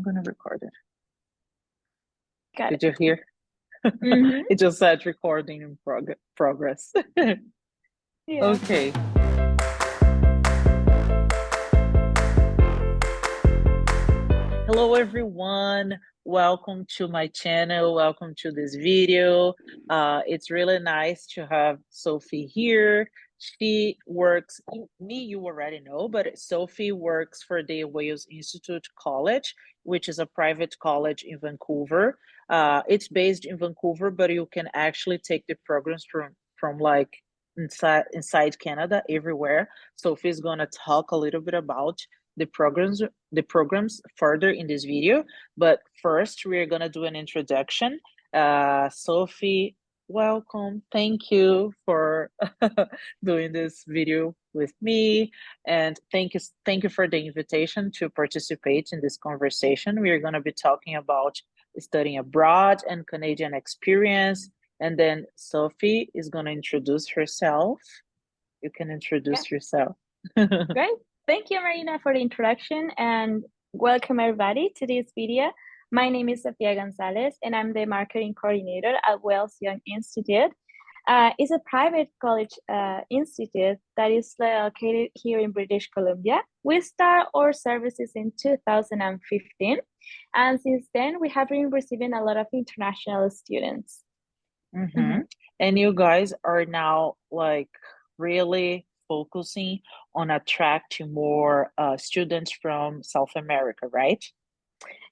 gonna record it. Got Did you hear? Mhm. It just said recording in progress. Yeah. Okay. Hello, everyone. Welcome to my channel. Welcome to this video. It's really nice to have Sophie here. She works, me you already know, but Sophie works for the Wales Institute College, which is a private college in Vancouver. It's based in Vancouver, but you can actually take the programs from like inside Canada, everywhere. Sophie's gonna talk a little bit about the programs further in this video, but first we're gonna do an introduction. Sophie, welcome. Thank you for doing this video with me, and thank you for the invitation to participate in this conversation. We're gonna be talking about studying abroad and Canadian experience, and then Sophie is gonna introduce herself. You can Yeah. introduce yourself. Great. Thank you, Marina, for the introduction, and welcome everybody to this video. My name is Sofia Gonzalez, and I'm the marketing coordinator at Wales Young Institute. It's a private college institute that is located here in British Columbia. We start our services in 2015, and since then we have been receiving a lot of international students. Mm-hmm. And you guys are now like really focusing on attracting more students from South America, right?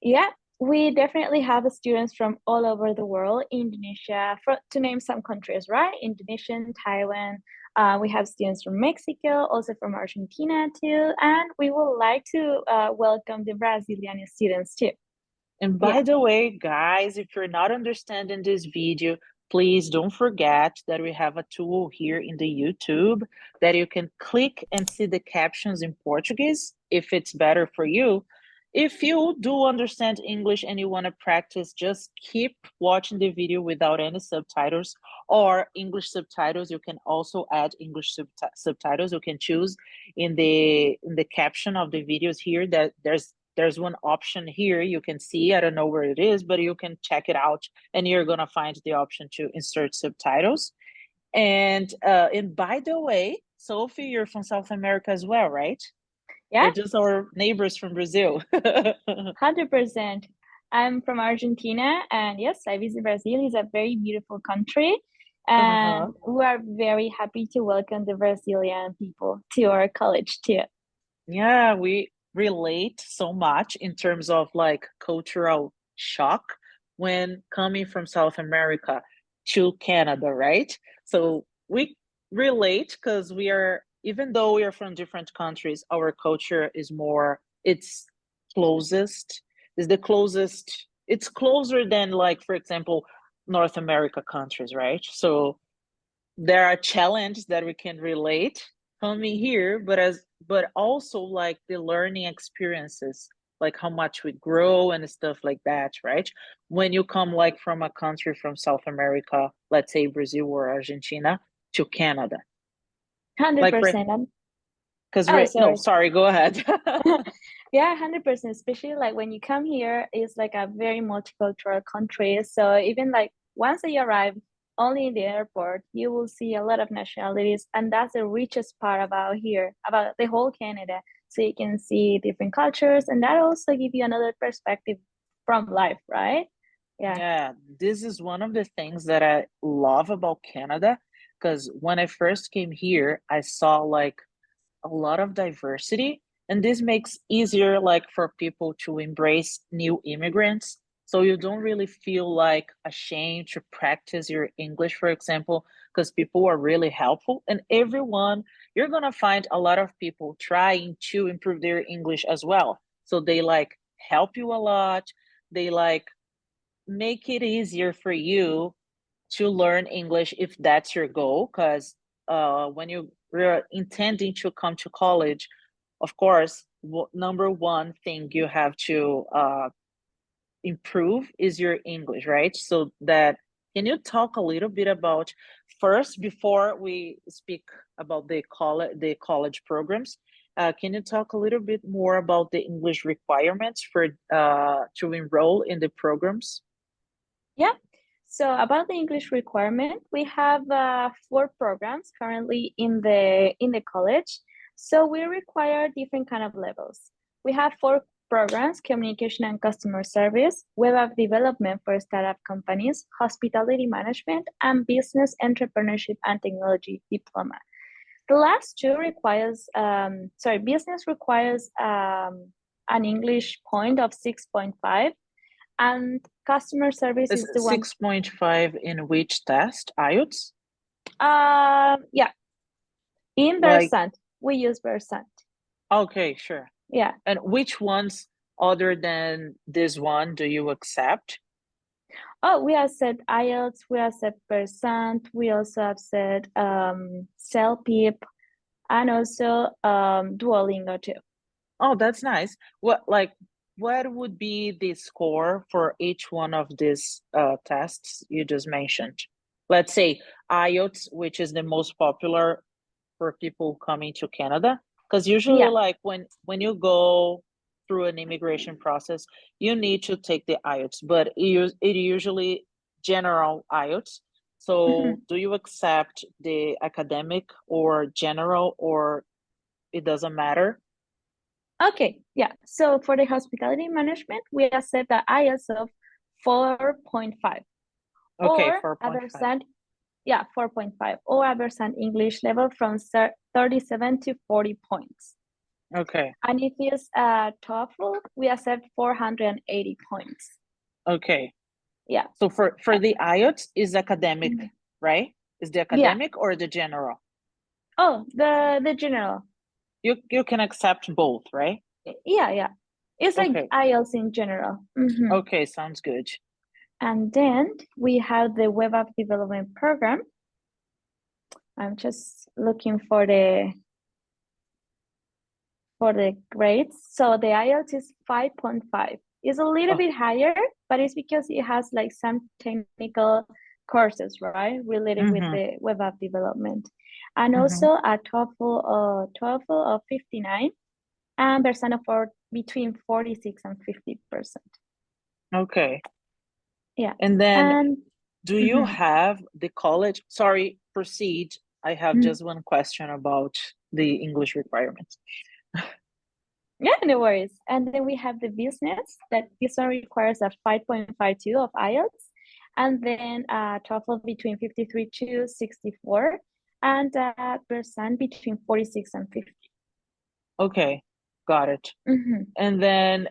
Yeah, we definitely have students from all over the world, Indonesia, to name some countries, right? Indonesia, Taiwan. We have students from Mexico, also from Argentina too, and we would like to welcome the Brazilian students too. And by Yeah. the way, guys, if you're not understanding this video, please don't forget that we have a tool here in the YouTube that you can click and see the captions in Portuguese if it's better for you. If you do understand English and you want to practice, just keep watching the video without any subtitles or English subtitles. You can also add English subtitles. You can choose in the caption of the videos here that there's one option here you can see. I don't know where it is, but you can check it out and you're gonna find the option to insert subtitles. And by the way, Sophie, you're from South America as well, right? Yeah, You're just our neighbors from Brazil. 100%. I'm from Argentina, and yes, I visit Brazil. It's a very beautiful country, Uh-huh. and we are very happy to welcome the Brazilian people to our college too. Yeah, we relate so much in terms of like cultural shock when coming from South America to Canada, right? So we relate because we are, even though we are from different countries, our culture is more, it's closest, is the closest, it's closer than like, for example, North America countries, right? So there are challenges that we can relate coming here, but also like the learning experiences, like how much we grow and stuff like that, right? When you come like from a country from South America, let's say Brazil or Argentina, to Canada, like for 100%. because Oh, we're no, sorry. sorry, go ahead. Yeah, 100%. Especially like when you come here, it's like a very multicultural country. So even like once you arrive only in the airport, you will see a lot of nationalities, and that's the richest part about here, about the whole Canada. So you can see different cultures, and that also give you another perspective from life, right? Yeah. Yeah, this is one of the things that I love about Canada because when I first came here, I saw like a lot of diversity, and this makes easier like for people to embrace new immigrants, so you don't really feel like ashamed to practice your English, for example, because people are really helpful, and everyone, you're gonna find a lot of people trying to improve their English as well, so they like help you a lot. They like make it easier for you to learn English if that's your goal. Because when you're intending to come to college, of course, number one thing you have to improve is your English, right? So that, can you talk a little bit about first before we speak about the college programs? can you talk a little bit more about the English requirements for to enroll in the programs? Yeah. So about the English requirement, we have 4 programs currently in the college. So we require different kind of levels. We have 4 programs: communication and customer service, web app development for startup companies, hospitality management, and business entrepreneurship and technology diploma. The last 2 requires, business requires an English point of 6.5, and customer service is the one. 6.5 in which test? IELTS? Yeah, in Versant. We use Versant. Okay, sure. Yeah. And which ones other than this one do you accept? Oh, we accept IELTS, we accept Versant, we also accept CELPIP, and also Duolingo too. Oh, that's nice. What would be the score for each one of these tests you just mentioned? Let's say IELTS, which is the most popular for people coming to Canada, because usually Yeah. like when you go through an immigration process, you need to take the IELTS, but it usually general IELTS. So do you accept the academic or general, or it doesn't matter? Okay, yeah. So for the hospitality management, we accept the IELTS of 4.5. Okay, or 4.5. 4.5, or a Versant English level from 37 to 40 points. Okay. And if it's TOEFL, we accept 480 points. Okay. Yeah. So for the IELTS is academic, right? Is the academic or the general? Oh, the general. You can accept both, right? Yeah. It's like IELTS in general. Okay, sounds good. And then we have the web app development program. I'm just looking for the grades. So the IELTS is 5.5. It's a little bit higher, but it's because it has like some technical courses, right, related with the web app development. And also a TOEFL of 59, and Versant for between 46 and 50%. Okay. Yeah. And then do you have the college? Sorry, proceed. I have just one question about the English requirements. Yeah, no worries. And then we have the business, that this one requires a 5.52 of IELTS, and then TOEFL between 53 to 64, and Versant between 46 and 50. Okay, got it. And then,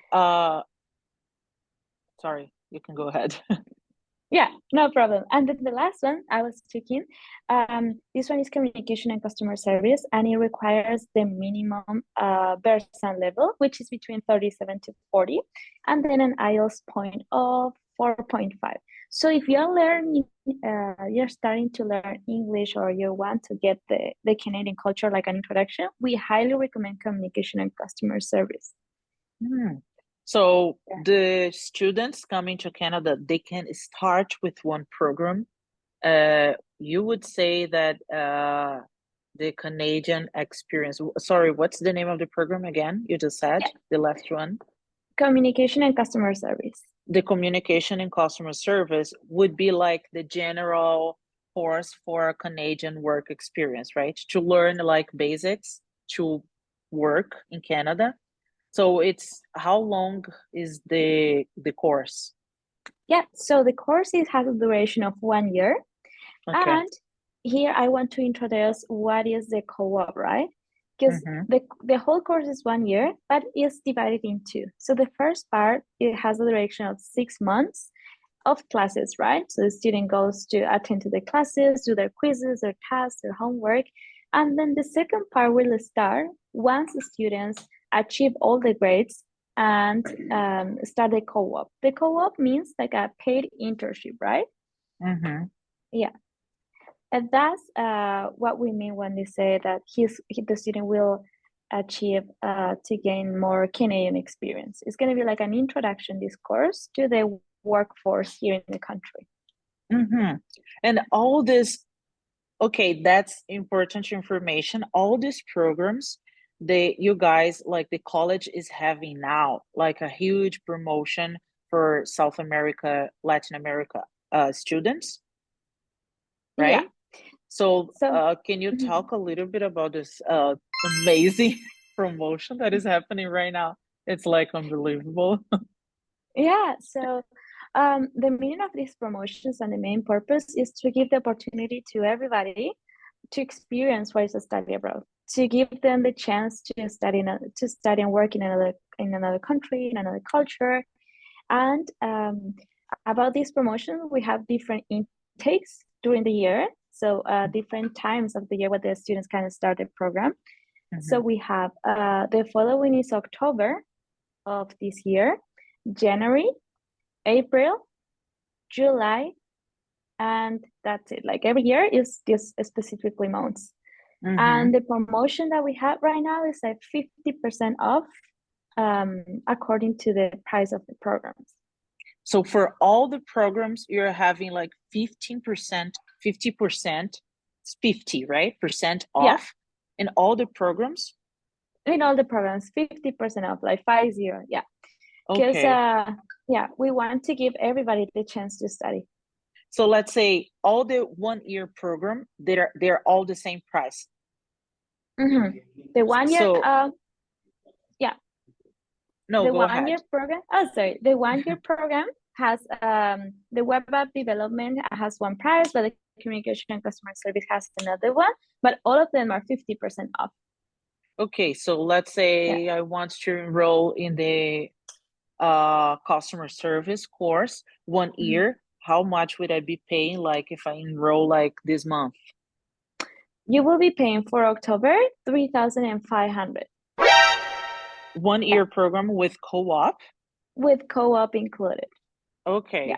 sorry, you can go ahead. Yeah, no problem. And then the last one I was checking, this one is communication and customer service, and it requires the minimum Versant level, which is between 37 to 40, and then an IELTS point of 4.5. So if you're learning, you're starting to learn English, or you want to get the Canadian culture like an introduction, we highly recommend communication and customer service. So the students coming to Canada, they can start with one program. You would say that the Canadian experience, sorry, what's the name of the program again? You just said the last one. Communication and customer service. The communication and customer service would be like the general course for a Canadian work experience, right? To learn like basics to work in Canada. So it's, how long is the course? Yeah, so the course has a duration of 1 year. Okay. And here I want to introduce what is the co-op, right? Because the whole course is 1 year, but it's divided in 2. So the first part, it has a duration of 6 months of classes, right? So the student goes to attend to the classes, do their quizzes, their tasks, their homework. And then the second part will start once the students achieve all the grades and start the co-op. The co-op means like a paid internship, right? Yeah. And that's what we mean when we say that the student will achieve to gain more Canadian experience. It's going to be like an introduction, this course, to the workforce here in the country. And all this, okay, that's important information. All these programs, you guys, like the college is having now like a huge promotion for South America, Latin America students, right? Yeah. So So can you mhm. talk a little bit about this amazing promotion that is happening right now? It's like unbelievable. Yeah, so the meaning of these promotions and the main purpose is to give the opportunity to everybody to experience what is a study abroad, to give them the chance to study to study and work in another country, in another culture. And about these promotions, we have different intakes during the year. So different times of the year where the students can start the program. So we have the following is October of this year, January, April, July, and that's it. Like every year is just specifically months. And the promotion that we have right now is like 50% off according to the price of the programs. So for all the programs, you're having like 15%, 50%, it's 50, right? Percent Yeah. off in all the programs? In all the programs, 50% off, like 50, yeah. Because Okay. yeah, we want to give everybody the chance to study. So let's say all the 1 year program, they're all the same price. The 1 year, So yeah. no, The go 1 ahead. year program, oh sorry, the 1 year program has the web app development has one price, but the communication and customer service has another one, but all of them are 50% off. Okay, so let's say I want to enroll in the customer service course 1 year. How much would I be paying, like if I enroll like this month? You will be paying for October 3,500 1 year program with co-op? with co-op included. Okay. Yeah.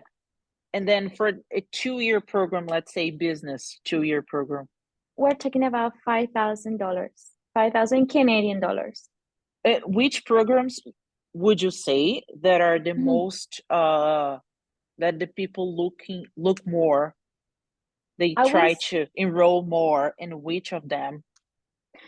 And then for a 2 year program, let's say business 2 year program. We're talking about $5,000, 5,000 Canadian dollars. Which programs would you say that are the most that the people look more, they I will try to enroll more, in which of them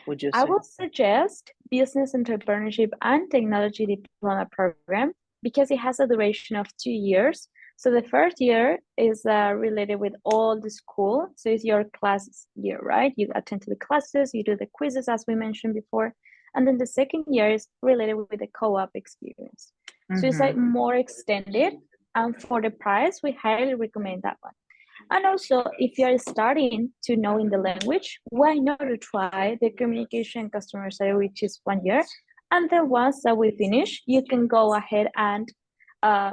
would you I say? would suggest business entrepreneurship and technology diploma program because it has a duration of 2 years. So the first year is related with all the school. So it's your class year, right? You attend to the classes, you do the quizzes as we mentioned before. And then the second year is related with the co-op experience. So it's like more extended. And for the price, we highly recommend that one. And also, if you are starting to know in the language, why not to try the communication customer service, which is 1 year. And then once that we finish, you can go ahead and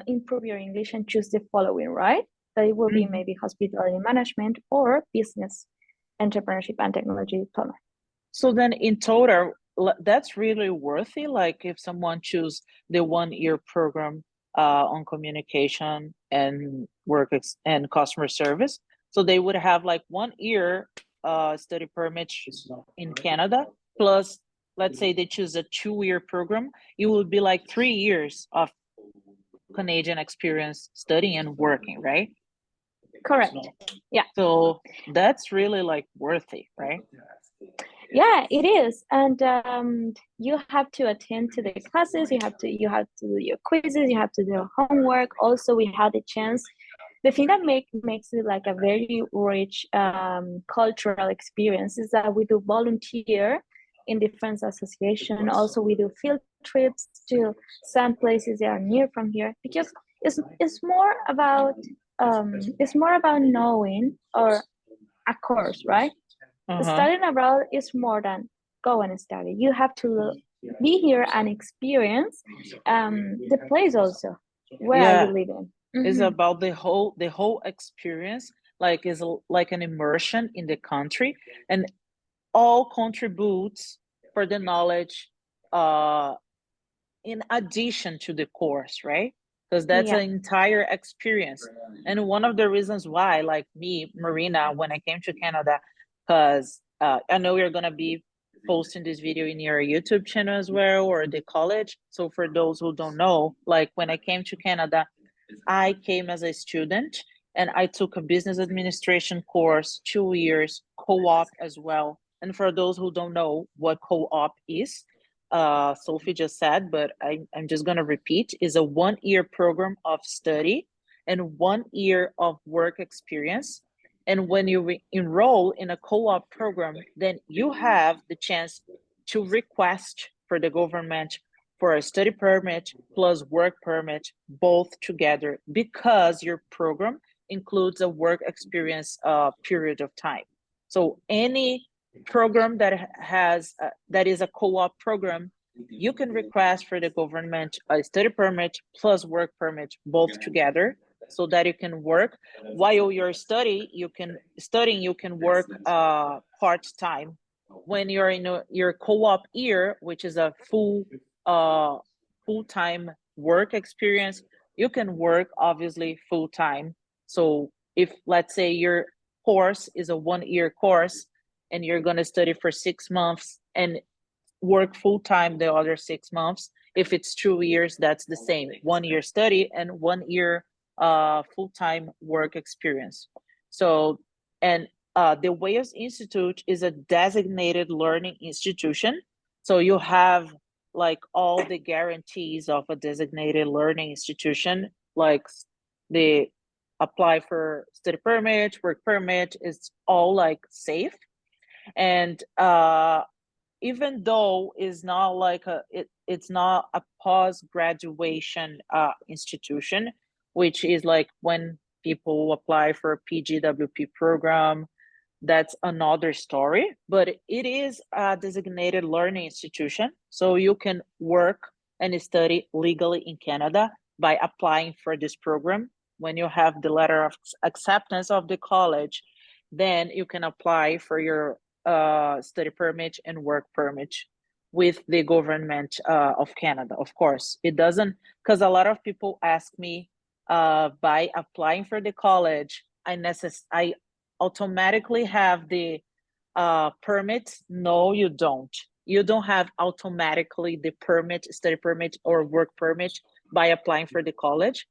improve your English and choose the following, right? That it will be maybe hospitality management or business entrepreneurship and technology diploma. So then in total, that's really worthy. Like if someone choose the 1 year program on communication and and customer service, so they would have like 1 year study permit in Canada, plus let's say they choose a 2 year program, it would be like 3 years of Canadian experience studying and working, right? Correct. Yeah. So that's really like worthy, right? Yeah, it is. And you have to attend to the classes, you have to do your quizzes, you have to do your homework. Also, we had the chance. The thing that makes it like a very rich cultural experience is that we do volunteer in different association. Also, we do field trips to some places that are near from here because it's more about knowing or a course, right? Studying abroad is more than go and study. You have to be here and experience the place also. Where are you living? It's about the whole experience, like is like an immersion in the country, and all contributes for the knowledge in addition to the course, right? Because that's Yeah. an entire experience. And one of the reasons why, like me, Marina, when I came to Canada, because I know you're gonna be posting this video in your YouTube channel as well, or the college. So for those who don't know, like when I came to Canada, I came as a student and I took a business administration course, 2 years, co-op as well. And for those who don't know what co-op is, Sophie just said, but I'm just going to repeat, is a 1-year program of study and 1 year of work experience. And when you enroll in a co-op program, then you have the chance to request for the government for a study permit plus work permit, both together, because your program includes a work experience period of time. So any program that has that is a co-op program, you can request for the government a study permit plus work permit, both together, so that you can work while you're studying. You can work part-time. When you're in your co-op year, which is a full-time work experience, you can work obviously full-time. So if, let's say, your course is a 1-year course and you're going to study for 6 months and work full-time the other 6 months, if it's 2 years, that's the same, 1 year study and 1 year full-time work experience. So, and the Wales Institute is a designated learning institution. So you have like all the guarantees of a designated learning institution, like the apply for study permit, work permit, is all like safe. And even though it's not like it's not a post-graduation institution, which is like when people apply for a PGWP program, that's another story. But it is a designated learning institution, so you can work and study legally in Canada by applying for this program. When you have the letter of acceptance of the college, then you can apply for your study permit and work permit with the government of Canada. Of course, it doesn't, because a lot of people ask me, by applying for the college, I automatically have the permit. No, you don't. You don't have automatically the permit, study permit or work permit by applying for the college.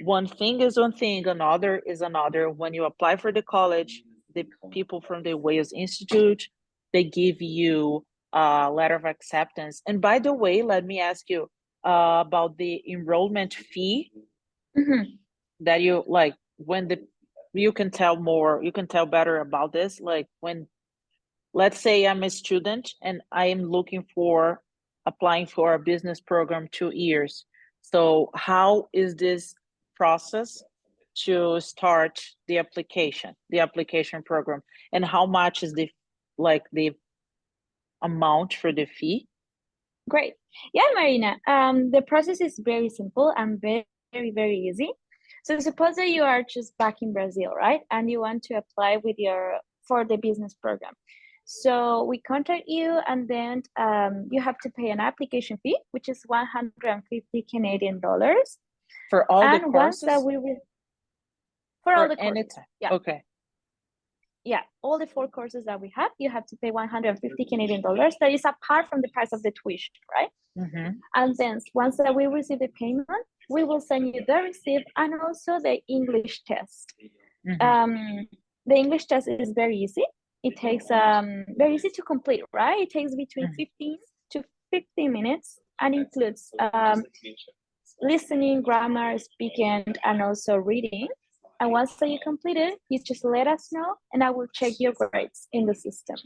One thing is one thing, another is another. When you apply for the college, the people from the Wales Institute, they give you a letter of acceptance. And by the way, let me ask you about the enrollment fee. That you like, when you can tell more, you can tell better about this. Like when, let's say I'm a student and I am looking for applying for a business program 2 years. So how is this process to start the application program, and how much is the amount for the fee? Great. Yeah, Marina. The process is very simple and very, very, very easy. So suppose that you are just back in Brazil, right? And you want to apply for the business program. So we contact you, and then you have to pay an application fee, which is 150 Canadian dollars. For all the courses? Once that for all the courses. Anytime. Yeah. Okay. Yeah, all the 4 courses that we have, you have to pay 150 Canadian dollars. That is apart from the price of the tuition, right? And then once that we receive the payment, we will send you the receipt and also the English test. The English test is very easy. It takes very easy to complete, right? It takes between 15 to 15 minutes and includes listening, grammar, speaking, and also reading. And once that you complete it, you just let us know, and I will check your grades in the system.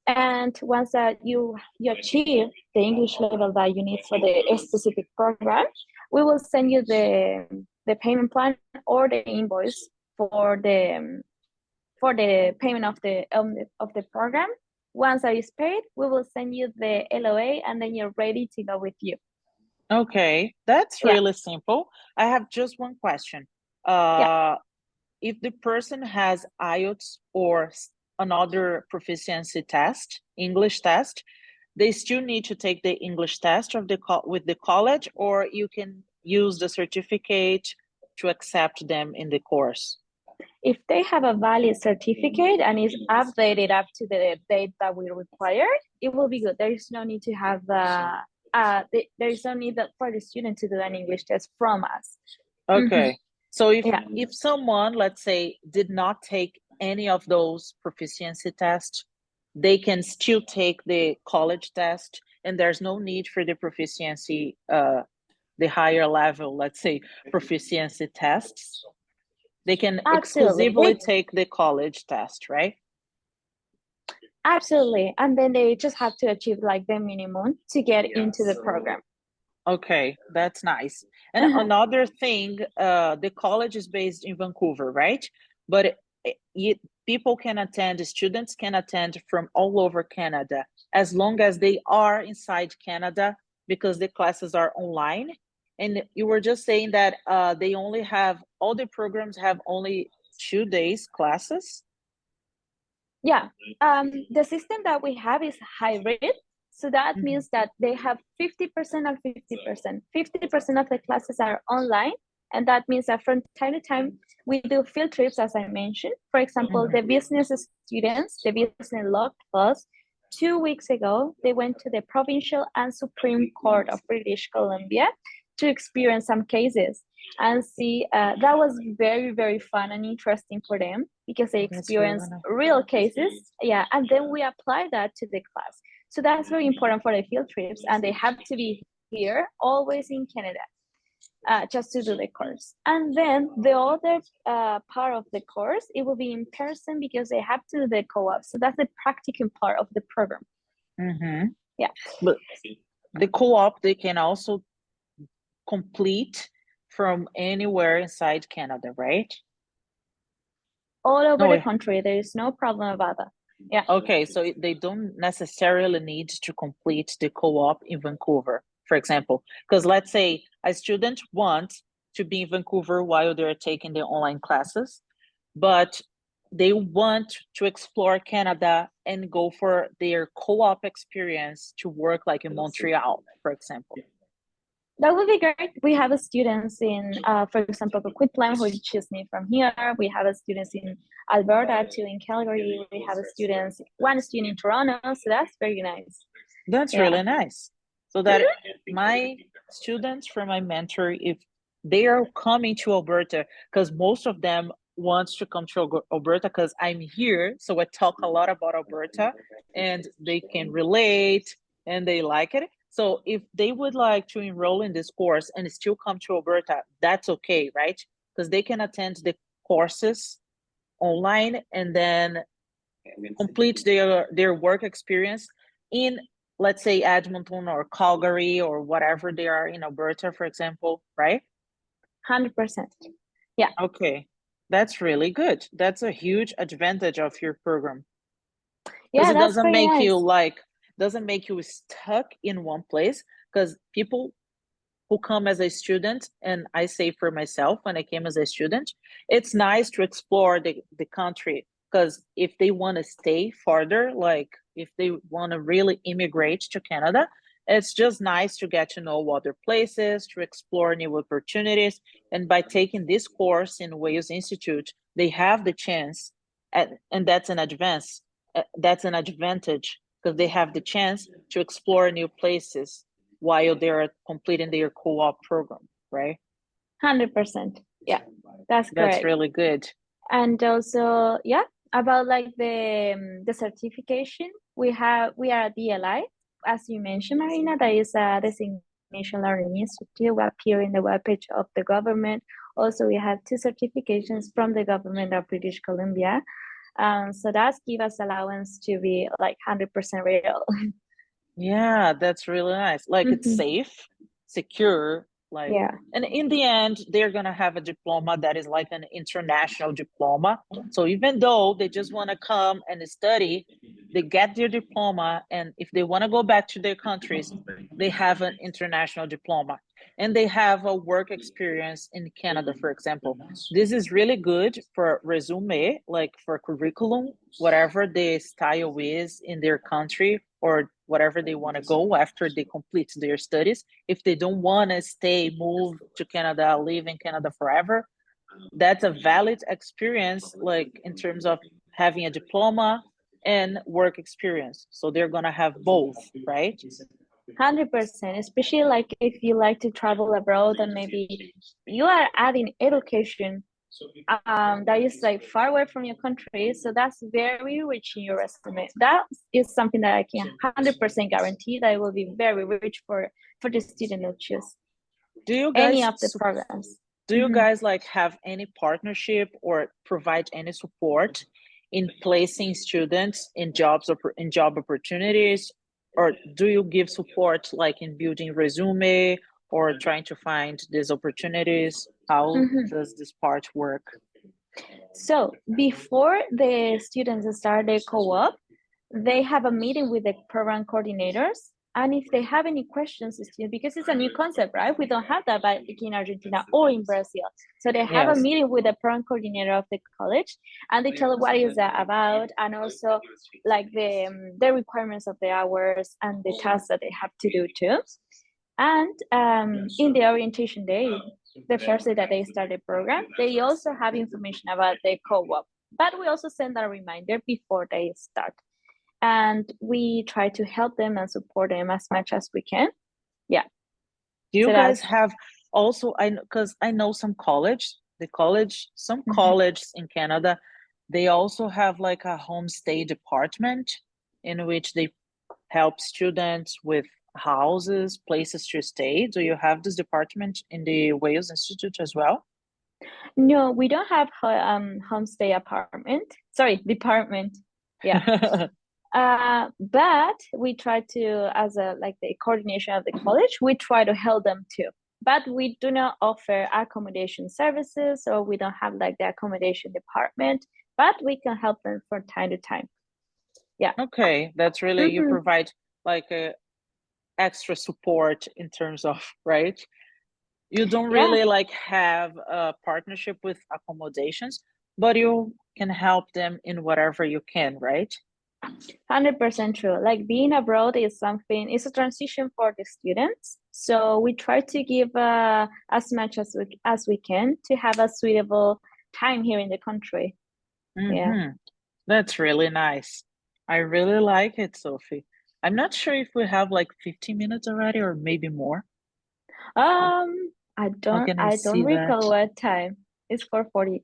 And once that you achieve the English level that you need for the specific program, we will send you the payment plan or the invoice for the payment of the program. Once that is paid, we will send you the LOA, and then you're ready to go with you. Okay, that's really simple. I have just one question. If the person has IELTS or another proficiency test, English test, they still need to take the English test with the college, or you can use the certificate to accept them in the course? If they have a valid certificate and is updated up to the date that we require, it will be good. There is no need to have there is no need for the student to do an English test from us. Okay. So if someone, let's say, did not take any of those proficiency tests, they can still take the college test, and there's no need for the proficiency, the higher level, let's say, proficiency tests. They can exclusively take the college test, right? Absolutely. And then they just have to achieve like the minimum to get into the program. Okay, that's nice. And another thing, the college is based in Vancouver, right? But people can attend, students can attend from all over Canada, as long as they are inside Canada, because the classes are online. And you were just saying that they only have, all the programs have only 2 days classes? Yeah, the system that we have is hybrid. So that means that they have 50% and 50%. 50% of the classes are online. And that means that from time to time, we do field trips, as I mentioned. For example, the business students, the business law class, 2 weeks ago, they went to the Provincial and Supreme Court of British Columbia to experience some cases and see. That was very, very fun and interesting for them because they experienced real cases. Yeah, and then we apply that to the class. So that's very important for the field trips, and they have to be here, always in Canada, just to do the course. And then the other part of the course, it will be in person because they have to do the co-op. So that's the practicum part of the program. Yeah. But the co-op, they can also complete from anywhere inside Canada, right? All over the country. There is no problem about that. Yeah. Okay, so they don't necessarily need to complete the co-op in Vancouver, for example, because let's say a student wants to be in Vancouver while they're taking the online classes, but they want to explore Canada and go for their co-op experience to work like in Montreal, for example. That would be great. We have students in, for example, Queensland, who choose me from here. We have students in Alberta, too, in Calgary. We have students, one student in Toronto. So that's very nice. That's really nice. So that my students from my mentor, if they are coming to Alberta, because most of them want to come to Alberta because I'm here. So I talk a lot about Alberta and they can relate and they like it. So if they would like to enroll in this course and still come to Alberta, that's okay, right? Because they can attend the courses online and then complete their work experience in, let's say, Edmonton or Calgary or whatever they are in Alberta, for example, right? 100%. Yeah. Okay, that's really good. That's a huge advantage of your program. Yeah, it doesn't make you doesn't make you stuck in one place, because people who come as a student, and I say for myself, when I came as a student, it's nice to explore the country, because if they want to stay further, like if they want to really immigrate to Canada, it's just nice to get to know other places, to explore new opportunities. And by taking this course in Wales Institute, they have the chance, and that's an advance, that's an advantage, because they have the chance to explore new places while they're completing their co-op program, right? 100%. Yeah, that's correct. That's really good. And also, yeah, about like the certification, we are a DLI, as you mentioned, Marina. That is a designation learning institute. We appear in the webpage of the government. Also, we have 2 certifications from the government of British Columbia. So that gives us allowance to be like 100% real. Yeah, that's really nice. Like it's safe, secure, like, and in the end, they're gonna have a diploma that is like an international diploma. So even though they just want to come and study, they get their diploma, and if they want to go back to their countries, they have an international diploma, and they have a work experience in Canada, for example. This is really good for resume, like for curriculum, whatever the style is in their country, or whatever they want to go after they complete their studies. If they don't want to stay, move to Canada, live in Canada forever, that's a valid experience, like in terms of having a diploma and work experience. So they're going to have both, right? 100%, especially like if you like to travel abroad and maybe you are adding education that is like far away from your country. So that's very rich in your resume. That is something that I can 100% guarantee that it will be very rich for the student to choose Do you any guys of the programs. do you guys like have any partnership or provide any support in placing students in in job opportunities, or do you give support like in building resume or trying to find these opportunities? How does this part work? So before the students start their co-op, they have a meeting with the program coordinators. And if they have any questions, because it's a new concept, right? We don't have that back in Argentina or in Brazil. So they have a meeting with the program coordinator of the college, and they tell them what is that about, and also like the requirements of the hours and the tasks that they have to do too. And in the orientation day, the first day that they start the program, they also have information about the co-op. But we also send a reminder before they start. And we try to help them and support them as much as we can. Yeah. Do you guys have also, because I know some colleges in Canada, they also have like a homestay department in which they help students with houses, places to stay. Do you have this department in the Wales Institute as well? No, we don't have homestay department. Yeah. But we try to, as like the coordination of the college, we try to help them too. But we do not offer accommodation services, or we don't have like the accommodation department, but we can help them from time to time. Yeah. Okay, that's really, you provide like a extra support in terms of, right? You don't really like have a partnership with accommodations, but you can help them in whatever you can, right? 100% true. Like being abroad is it's a transition for the students. So we try to give as much as we can to have a suitable time here in the country. Yeah. That's really nice. I really like it, Sophie. I'm not sure if we have like 15 minutes already or maybe more. I don't recall what time. It's 4:40.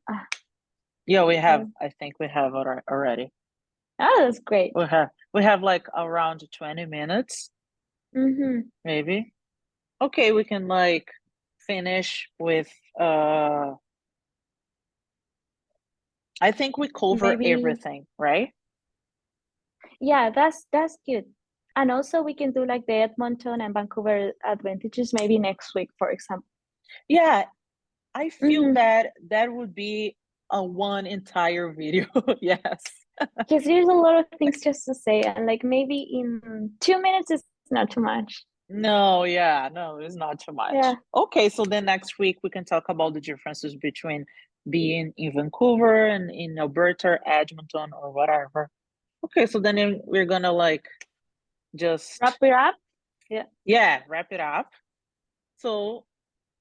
Yeah, we have. I think we have already. Oh, that's great. We have like around 20 minutes. Maybe. Okay, we can like finish with I think we cover everything, right? Yeah, that's good. And also we can do like the Edmonton and Vancouver advantages maybe next week, for example. Yeah, I feel that would be a one entire video. Yes. Because there's a lot of things just to say, and like maybe in 2 minutes is not too much. No, it's not too much. Yeah. Okay, so then next week we can talk about the differences between being in Vancouver and in Alberta, or Edmonton, or whatever. Okay, so then we're gonna like just wrap it up. Yeah, wrap it up. So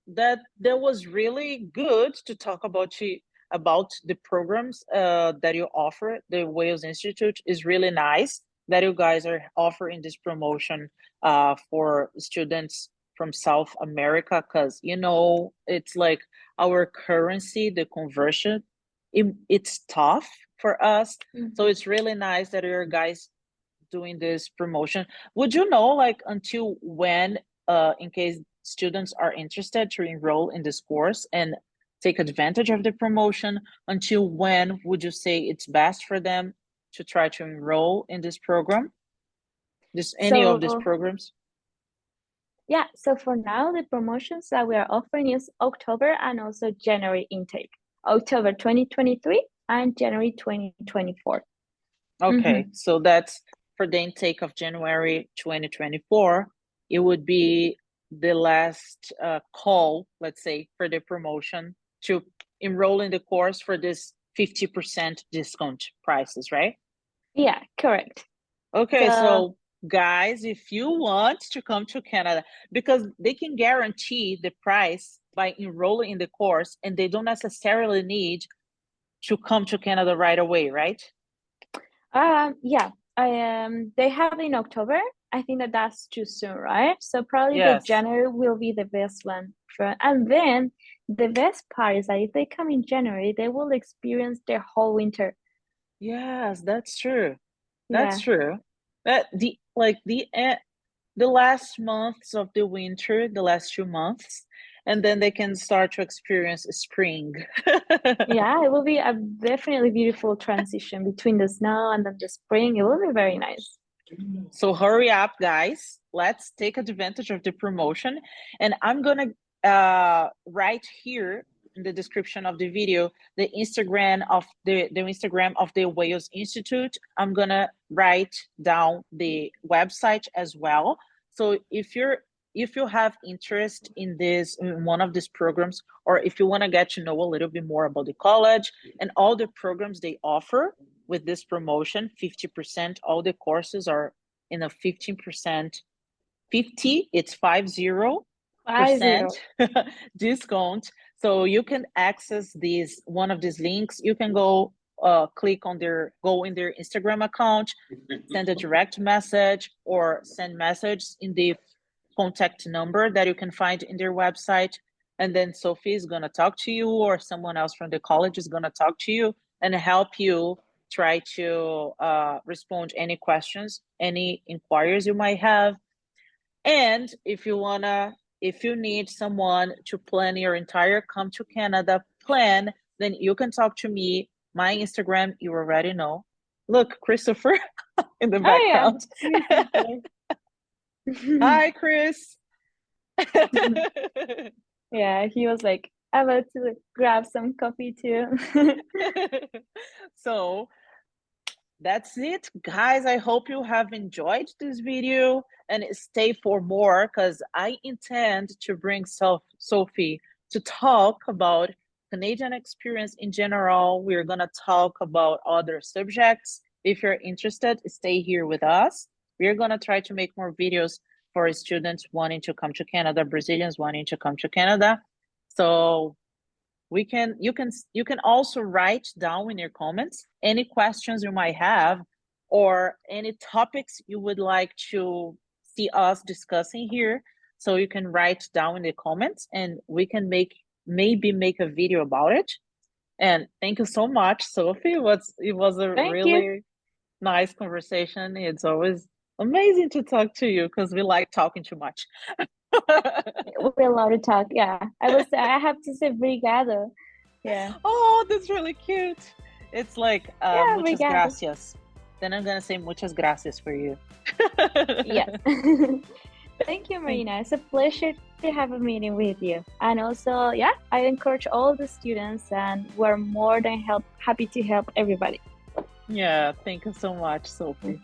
that was really good to talk about the programs that you offer. The Wales Institute is really nice that you guys are offering this promotion for students from South America, because it's like our currency, the conversion, it's tough for us. So it's really nice that you guys doing this promotion. Would you know like until when, in case students are interested to enroll in this course and take advantage of the promotion, until when would you say it's best for them to try to enroll in this program? Any of these programs? Yeah, so for now, the promotions that we are offering is October and also January intake. October 2023 and January 2024. Okay, so that's for the intake of January 2024. It would be the last call, let's say, for the promotion to enroll in the course for this 50% discount prices, right? Yeah, correct. Okay, so guys, if you want to come to Canada, because they can guarantee the price by enrolling in the course, and they don't necessarily need to come to Canada right away, right? Yeah, they have in October. I think that's too soon, right? So probably the January will be the best one and then the best part is that if they come in January, they will experience the whole winter. Yes, that's true. That's Yeah. true. That the last months of the winter, the last 2 months, and then they can start to experience spring. Yeah, it will be a definitely beautiful transition between the snow and then the spring. It will be very nice. So hurry up, guys. Let's take advantage of the promotion. And I'm gonna write here in the description of the video the Instagram of the Wales Institute. I'm gonna write down the website as well. So if you have interest in one of these programs, or if you want to get to know a little bit more about the college and all the programs they offer with this promotion, 50%, all the courses are in a 15%, 50, it's 50% 50. discount. So you can access one of these links. You can go go in their Instagram account, send a direct message, or send message in the contact number that you can find in their website. And then Sophie is going to talk to you, or someone else from the college is going to talk to you and help you try to respond any questions, any inquiries you might have. And if you need someone to plan your entire come to Canada plan, then you can talk to me. My Instagram, you already know. Look, Christopher in the background. Oh, yeah. Hi, Chris. Yeah, he was like about to grab some coffee too. So that's it, guys. I hope you have enjoyed this video and stay for more, because I intend to bring Sophie to talk about Canadian experience in general. We're going to talk about other subjects. If you're interested, stay here with us. We're going to try to make more videos for students wanting to come to Canada, Brazilians wanting to come to Canada. So you can also write down in your comments any questions you might have, or any topics you would like to see us discussing here. So you can write down in the comments and we can maybe make a video about it. And thank you so much, Sophie. It was a Thank you. really nice conversation. It's always amazing to talk to you because we like talking too much. We're allowed to talk. Yeah, I have to say obrigado. Yeah. Oh, that's really cute. It's like Yeah, muchas obrigado. gracias. Then I'm gonna say muchas gracias for you. Yes. Thank you, Marina. It's a pleasure to have a meeting with you. And also, yeah, I encourage all the students, and we're more than happy to help everybody. Yeah, thank you so much, Sophie.